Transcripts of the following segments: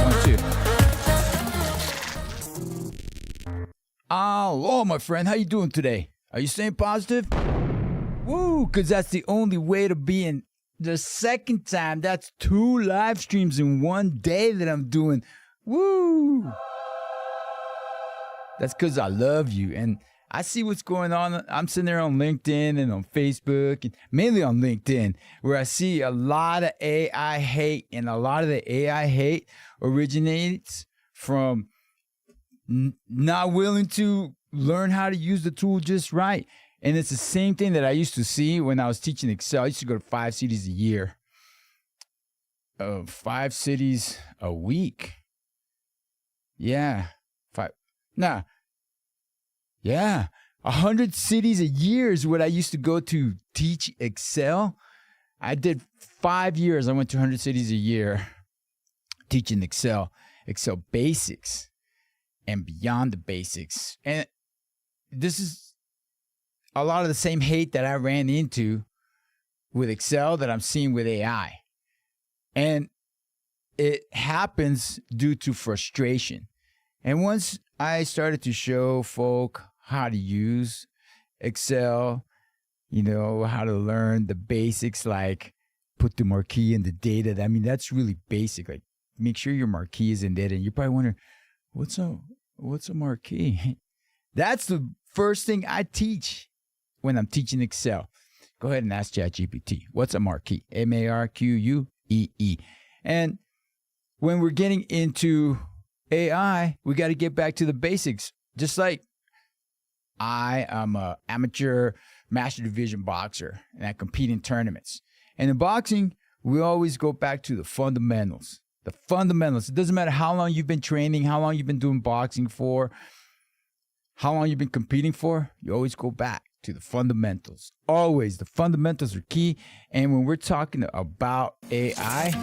One, two. Hello, my friend. How you doing today? Are you staying positive? Woo, because that's the only way to be in. The second time, that's 2 live streams in one day that I'm doing. Woo! That's because I love you. And I see what's going on. I'm sitting there on LinkedIn and on Facebook, and mainly on LinkedIn, where I see a lot of AI hate. And a lot of the AI hate originates from not willing to learn how to use the tool just right. And it's the same thing that I used to see when I was teaching Excel. I used to go to 5 cities a year. 5 cities a week. Yeah. 100 cities a year is what I used to go to teach Excel. I did 5 years. I went to 100 cities a year teaching Excel basics and beyond the basics. And this is a lot of the same hate that I ran into with Excel that I'm seeing with AI. And it happens due to frustration. And once I started to show folk how to use Excel, how to learn the basics, like put the marquee in the data. I mean, that's really basic. Like, make sure your marquee is in data. And you're probably wondering, what's a marquee? That's the first thing I teach when I'm teaching Excel. Go ahead and ask ChatGPT. What's a marquee? M-A-R-Q-U-E-E. And when we're getting into AI, we got to get back to the basics. Just like I am an amateur master division boxer, and I compete in tournaments. And in boxing, we always go back to the fundamentals. The fundamentals. It doesn't matter how long you've been training, how long you've been doing boxing for, how long you've been competing for. You always go back to the fundamentals. Always. The fundamentals are key. And when we're talking about AI,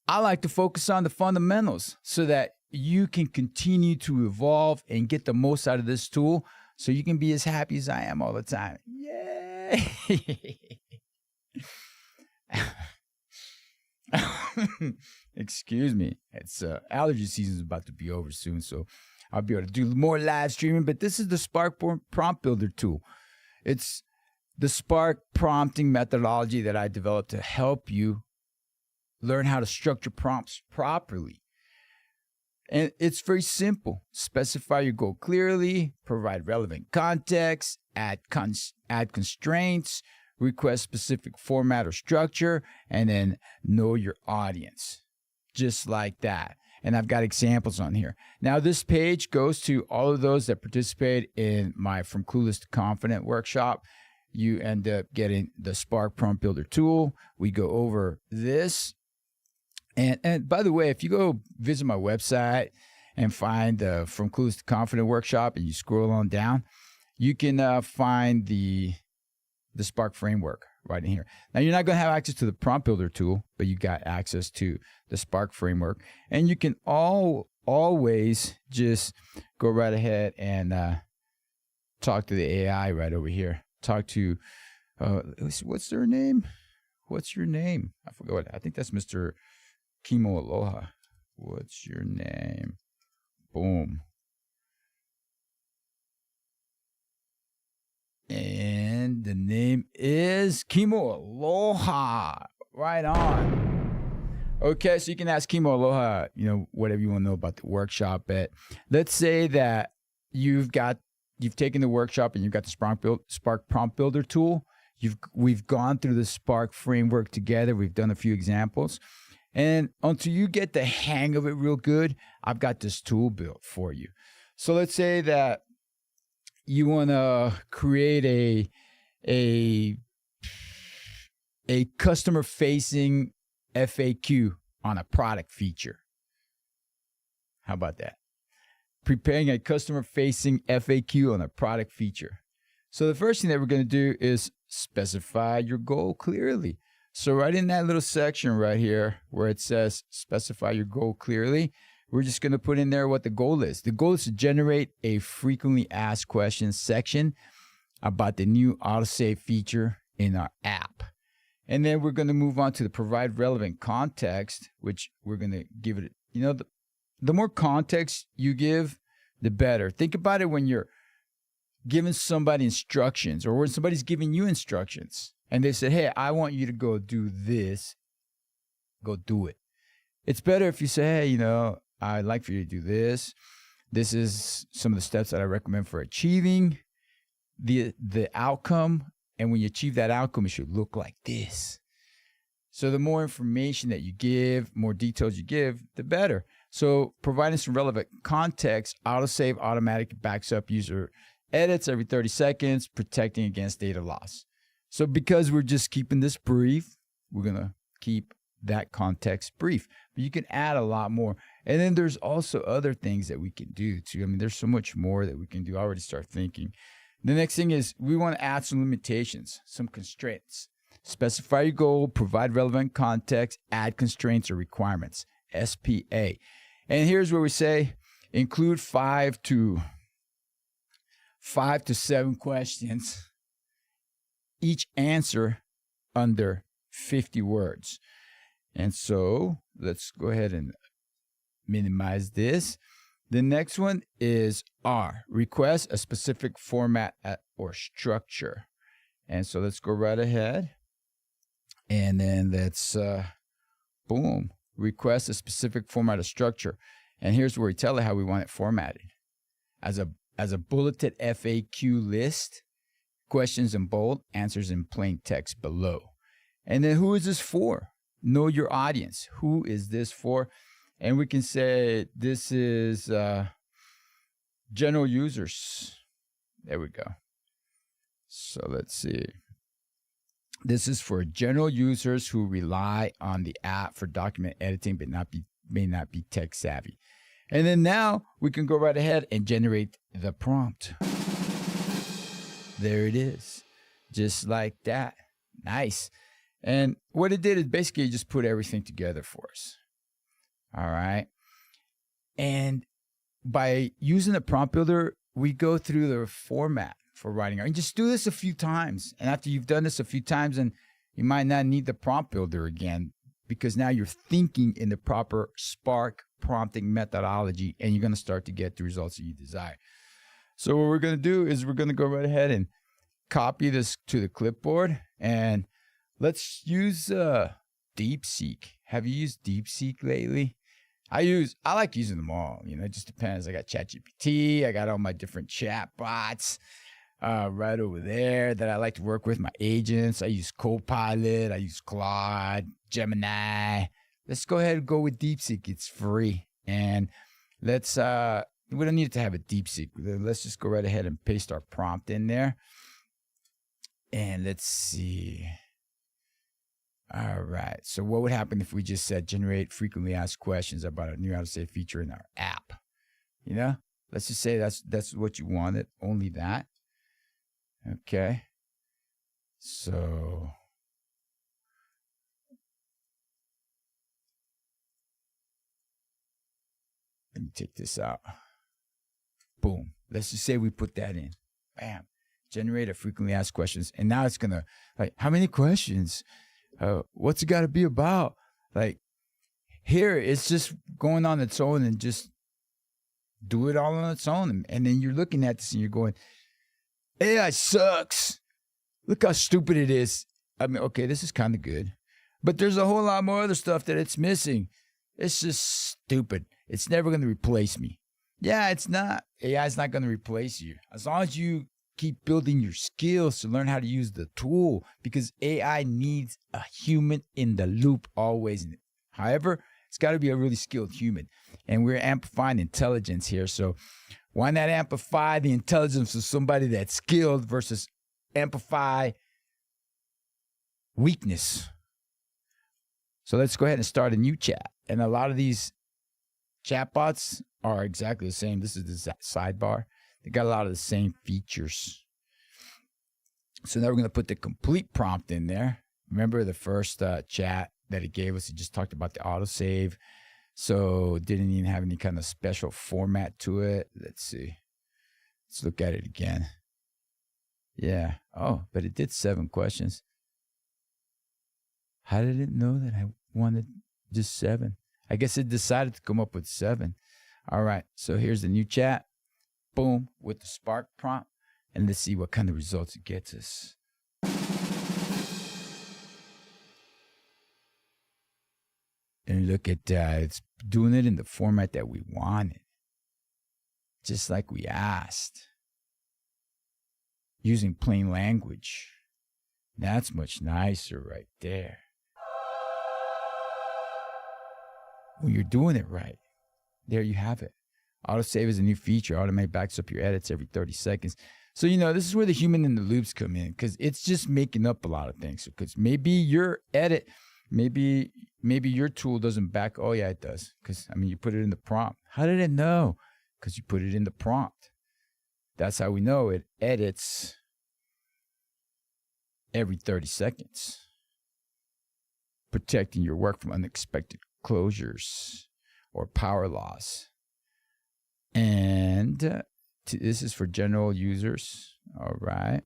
I like to focus on the fundamentals so that you can continue to evolve and get the most out of this tool so you can be as happy as I am all the time. Yay! Excuse me. It's allergy season is about to be over soon, so I'll be able to do more live streaming. But this is the Spark Prompt Builder tool. It's the Spark prompting methodology that I developed to help you learn how to structure prompts properly. And it's very simple. Specify your goal clearly, provide relevant context, add constraints, request specific format or structure, and then know your audience. Just like that. And I've got examples on here. Now, this page goes to all of those that participate in my From Clueless to Confident workshop. You end up getting the Spark Prompt Builder tool. We go over this. And by the way, if you go visit my website and find the From Clueless to Confident workshop and you scroll on down, you can find the Spark framework right in here. Now, you're not going to have access to the Prompt Builder tool, but you got access to the Spark framework. And you can always just go right ahead and talk to the AI right over here. Talk to, what's their name? What's your name? I forgot. I think that's Mr. Kimo Aloha. What's your name? Boom. And the name is Kimo Aloha. Right on. Okay, so you can ask Kimo Aloha, whatever you want to know about the workshop. But let's say that you've taken the workshop and you've got the Spark Prompt Builder tool. We've gone through the Spark framework together. We've done a few examples. And until you get the hang of it real good, I've got this tool built for you. So let's say that you want to create a customer-facing FAQ on a product feature. How about that? Preparing a customer-facing FAQ on a product feature. So the first thing that we're going to do is specify your goal clearly. So right in that little section right here where it says specify your goal clearly, we're just going to put in there what the goal is. The goal is to generate a frequently asked questions section about the new autosave feature in our app. And then we're going to move on to the provide relevant context, which we're going to give it, the more context you give, the better. Think about it when you're giving somebody instructions or when somebody's giving you instructions and they said, hey, I want you to go do this, go do it. It's better if you say, hey, I'd like for you to do this. This is some of the steps that I recommend for achieving the outcome. And when you achieve that outcome, it should look like this. So the more information that you give, more details you give, the better. So providing some relevant context, autosave automatic backs up user edits every 30 seconds, protecting against data loss. So because we're just keeping this brief, we're going to keep that context brief. But you can add a lot more. And then there's also other things that we can do too. I mean, there's so much more that we can do. I already start thinking. The next thing is we want to add some limitations, some constraints. Specify your goal, provide relevant context, add constraints or requirements, SPA. And here's where we say include 5 to 7 questions, each answer under 50 words. And so let's go ahead and minimize this. The next one is R, request a specific format or structure. And so let's go right ahead. And then let's, boom, request a specific format or structure. And here's where we tell it how we want it formatted. As a bulleted FAQ list, questions in bold, answers in plain text below. And then who is this for? Know your audience. Who is this for? And we can say this is general users. There we go. So let's see. This is for general users who rely on the app for document editing but may not be tech savvy. And then now we can go right ahead and generate the prompt. There it is. Just like that. Nice. And what it did is basically just put everything together for us. All right. And by using the prompt builder, we go through the format for writing. And just do this a few times. And after you've done this a few times, and you might not need the prompt builder again, because now you're thinking in the proper Spark prompting methodology, and you're going to start to get the results that you desire. So what we're going to do is we're going to go right ahead and copy this to the clipboard, and let's use DeepSeek. Have you used DeepSeek lately? I like using them all. It just depends. I got ChatGPT. I got all my different chatbots right over there that I like to work with, my agents. I use Copilot. I use Claude, Gemini. Let's go ahead and go with DeepSeek. It's free. And let's, we don't need to have a DeepSeek. Let's just go right ahead and paste our prompt in there. And let's see. All right. So what would happen if we just said generate frequently asked questions about a new autosave feature in our app? Let's just say that's what you wanted, only that. Okay. So let me take this out. Boom. Let's just say we put that in. Bam. Generate a frequently asked questions. And now it's going to, how many questions? What's it got to be about? Here, it's just going on its own and just do it all on its own. And then you're looking at this and you're going, AI sucks. Look how stupid it is. I mean, okay, this is kind of good. But there's a whole lot more other stuff that it's missing. It's just stupid. It's never going to replace me. Yeah, it's not. AI is not going to replace you. As long as you keep building your skills to learn how to use the tool, because AI needs a human in the loop always. However, it's got to be a really skilled human. And we're amplifying intelligence here. So why not amplify the intelligence of somebody that's skilled versus amplify weakness? So let's go ahead and start a new chat. And a lot of these chatbots are exactly the same. This is the sidebar. They got a lot of the same features. So now we're going to put the complete prompt in there. Remember the first chat that it gave us? It just talked about the autosave. So it didn't even have any kind of special format to it. Let's see. Let's look at it again. Yeah. Oh, but it did 7 questions. How did it know that I wanted just 7? I guess it decided to come up with 7. All right, so here's the new chat. Boom, with the Spark prompt. And let's see what kind of results it gets us. And look at that. It's doing it in the format that we wanted. Just like we asked. Using plain language. That's much nicer right there. When you're doing it right, there you have it. Autosave is a new feature. Automatic backs up your edits every 30 seconds. So, this is where the human in the loops come in, because it's just making up a lot of things. Because maybe your edit, maybe your tool doesn't back. Oh, yeah, it does. Because, you put it in the prompt. How did it know? Because you put it in the prompt. That's how we know it edits every 30 seconds. Protecting your work from unexpected closures or power loss. And this is for general users. All right.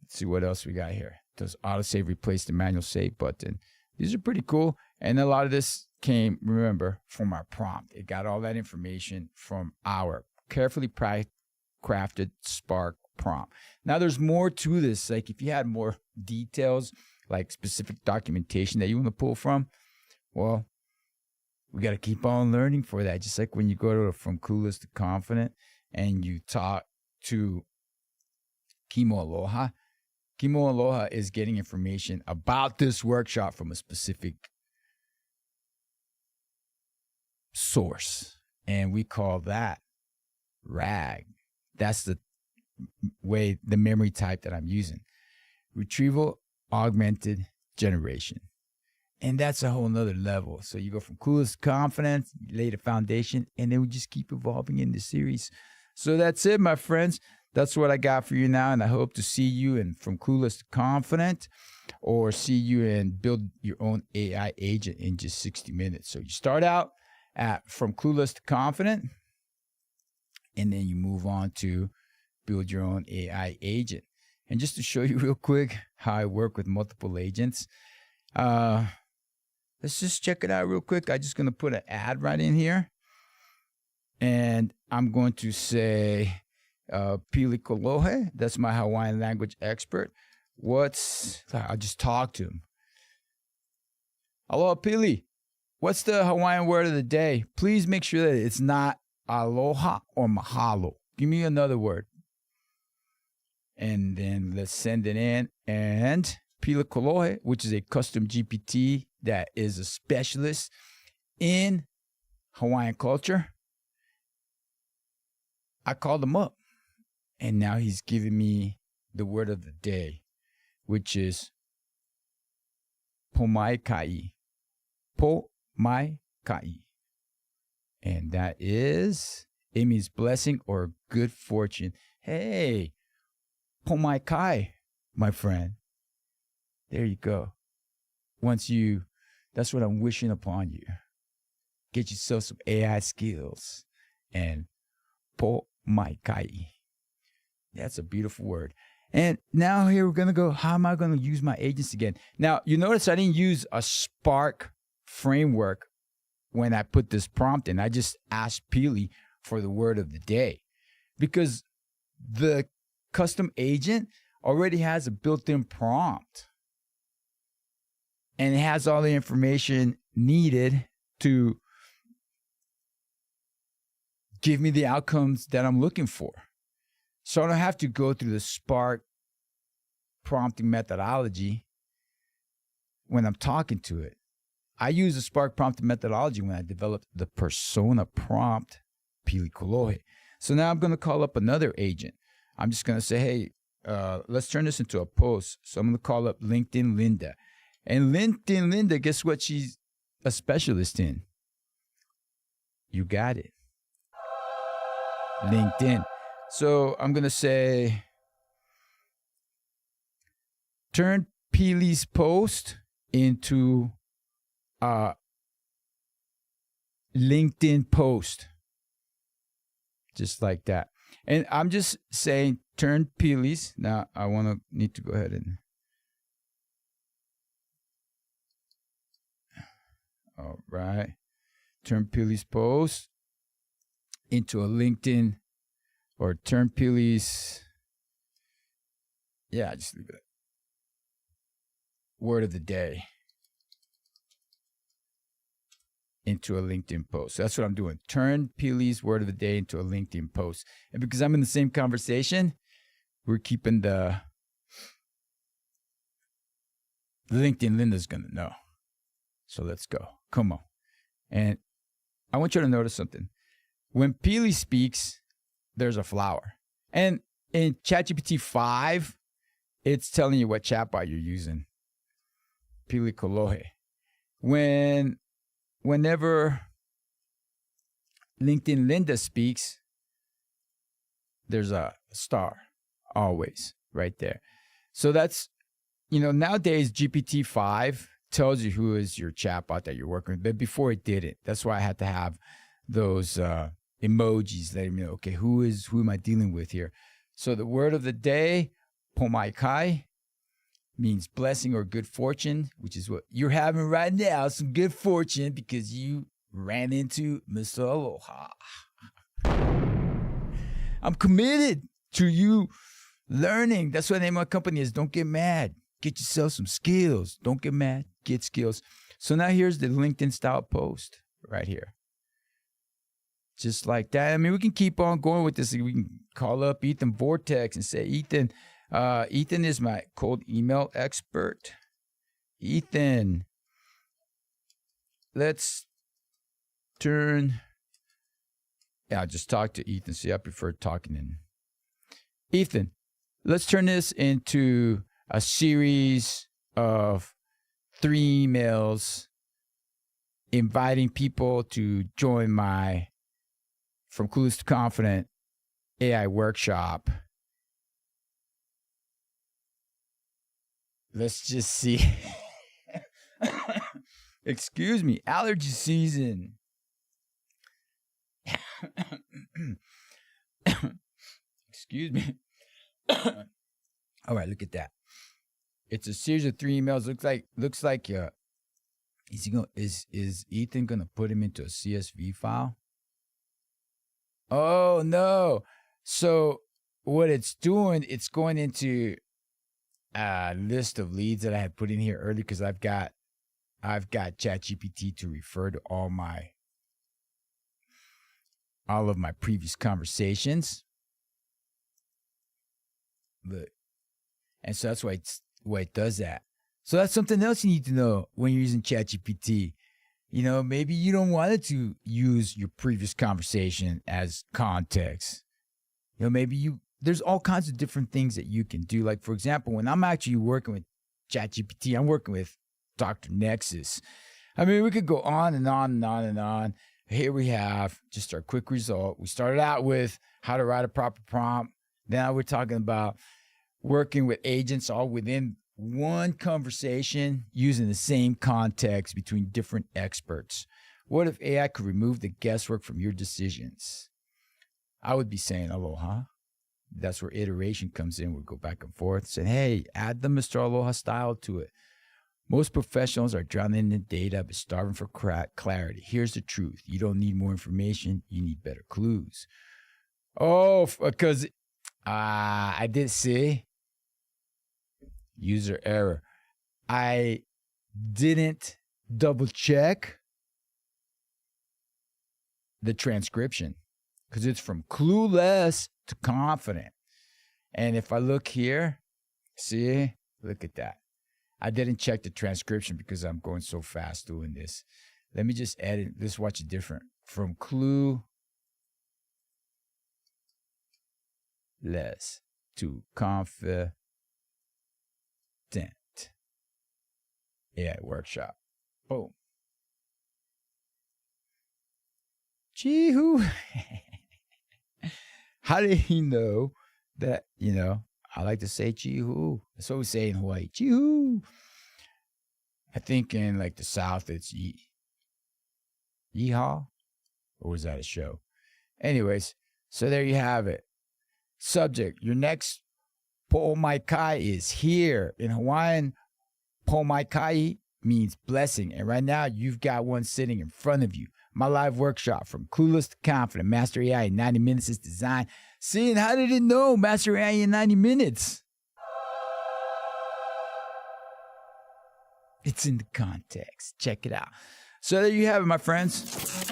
Let's see what else we got here. Does autosave replace the manual save button? These are pretty cool. And a lot of this came, remember, from our prompt. It got all that information from our carefully crafted Spark prompt. Now, there's more to this. Like if you had more details, like specific documentation that you want to pull from, well, we got to keep on learning for that. Just like when you go to From Clueless to Confident and you talk to Kimo Aloha. Kimo Aloha is getting information about this workshop from a specific source. And we call that RAG. That's the memory type that I'm using. Retrieval Augmented Generation. And that's a whole nother level. So you go from Clueless to Confidence, you lay the foundation, and then we just keep evolving in the series. So that's it, my friends. That's what I got for you now, and I hope to see you in From Clueless to Confident, or see you and build your own AI agent in just 60 minutes. So you start out at From Clueless to Confident, and then you move on to build your own AI agent. And just to show you real quick how I work with multiple agents, let's just check it out real quick. I'm just going to put an ad right in here. And I'm going to say, Pili Kolohe, that's my Hawaiian language expert. I'll just talk to him. Aloha, Pili. What's the Hawaiian word of the day? Please make sure that it's not aloha or mahalo. Give me another word. And then let's send it in. And Pili Kolohe, which is a custom GPT that is a specialist in Hawaiian culture. I called him up, and now he's giving me the word of the day, which is pomaikai. Pomaikai. And that is, it means blessing or good fortune. Hey, pomaikai, my friend. There you go. That's what I'm wishing upon you. Get yourself some AI skills. And pomaikai. That's a beautiful word. And now here we're going to go, how am I going to use my agents again? Now, you notice I didn't use a Spark framework when I put this prompt in. I just asked Pili for the word of the day, because the custom agent already has a built-in prompt. And it has all the information needed to give me the outcomes that I'm looking for. So I don't have to go through the Spark prompting methodology when I'm talking to it. I use the Spark prompting methodology when I developed the persona prompt Pili Kolohe. So now I'm going to call up another agent. I'm just going to say, hey, let's turn this into a post. So I'm going to call up LinkedIn Linda. And LinkedIn Linda, guess what she's a specialist in? You got it. LinkedIn. So I'm going to say, turn Pili's post into a LinkedIn post. Just like that. And I'm just saying, turn Pili's. Now I need to go ahead and right? Turn Pili's post into a LinkedIn, or turn Pili's, yeah, just leave it. Word of the day into a LinkedIn post. So that's what I'm doing. Turn Pili's word of the day into a LinkedIn post. And because I'm in the same conversation, we're keeping the LinkedIn Linda's going to know. So let's go. Come on. And I want you to notice something. When Pili speaks, there's a flower. And in ChatGPT 5, it's telling you what chatbot you're using. Pili Kolohe. Whenever LinkedIn Linda speaks, there's a star always right there. So that's, nowadays GPT-5 tells you who is your chatbot that you're working with. But before it didn't. That's why I had to have those emojis letting me know, okay, who am I dealing with here? So the word of the day, pomaikai, means blessing or good fortune, which is what you're having right now, some good fortune because you ran into Mr. Aloha. I'm committed to you learning. That's what the name of my company is. Don't get mad. Get yourself some skills. Don't get mad. Get skills. So now here's the LinkedIn style post right here. Just like that. I mean, we can keep on going with this. We can call up Ethan Vortex and say, Ethan is my cold email expert. Ethan, let's turn. Yeah, I'll just talk to Ethan. See, I prefer talking in. Ethan, let's turn this into a series of 3 emails inviting people to join my From Clueless to Confident AI workshop. Let's just see. Excuse me, allergy season. Excuse me. All right, look at that. It's a series of 3 emails. Looks like is Ethan gonna put him into a CSV file? Oh no. So what it's doing, it's going into a list of leads that I had put in here earlier because I've got ChatGPT to refer to all of my previous conversations. Look. And so that's why it does that. So that's something else you need to know when you're using ChatGPT. Maybe you don't want it to use your previous conversation as context. There's all kinds of different things that you can do. Like, for example, when I'm actually working with ChatGPT, I'm working with Dr. Nexus. I mean, we could go on and on and on and on. Here we have just our quick result. We started out with how to write a proper prompt. Now we're talking about working with agents all within one conversation using the same context between different experts. What if AI could remove the guesswork from your decisions? I would be saying aloha. That's where iteration comes in. We'll go back and forth saying, hey, add the Mr. Aloha style to it. Most professionals are drowning in data but starving for clarity. Here's the truth. You don't need more information. You need better clues. Oh, because I did see user error. I didn't double check the transcription because it's from Clueless to Confident. And if I look here, see, look at that. I didn't check the transcription because I'm going so fast doing this. Let me just edit. Let's watch it different. From Clueless to Confident AI workshop. Boom. Chee-hoo. How did he know that, I like to say chee-hoo. That's what we say in Hawaii. Chee-hoo. I think in like the South, it's yeehaw. Or was that a show? Anyways, so there you have it. Subject, your next po mai kai is here. In Hawaiian, po mai kai means blessing. And right now, you've got one sitting in front of you. My live workshop, From Clueless to Confident, Master AI in 90 Minutes, is designed. Seeing how did it know Master AI in 90 minutes? It's in the context. Check it out. So there you have it, my friends.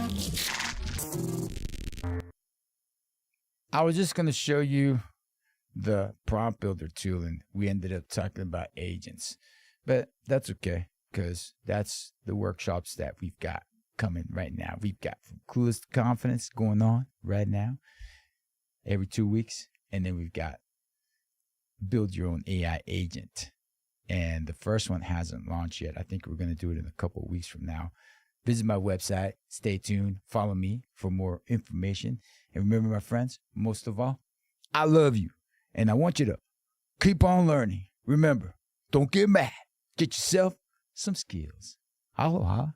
I was just going to show you the prompt builder tool, and we ended up talking about agents. But that's okay, because that's the workshops that we've got coming right now. We've got From Clueless to Confidence going on right now, every 2 weeks. And then we've got Build Your Own AI Agent. And the first one hasn't launched yet. I think we're going to do it in a couple of weeks from now. Visit my website. Stay tuned. Follow me for more information. And remember, my friends, most of all, I love you. And I want you to keep on learning. Remember, don't get mad. Get yourself some skills. Aloha.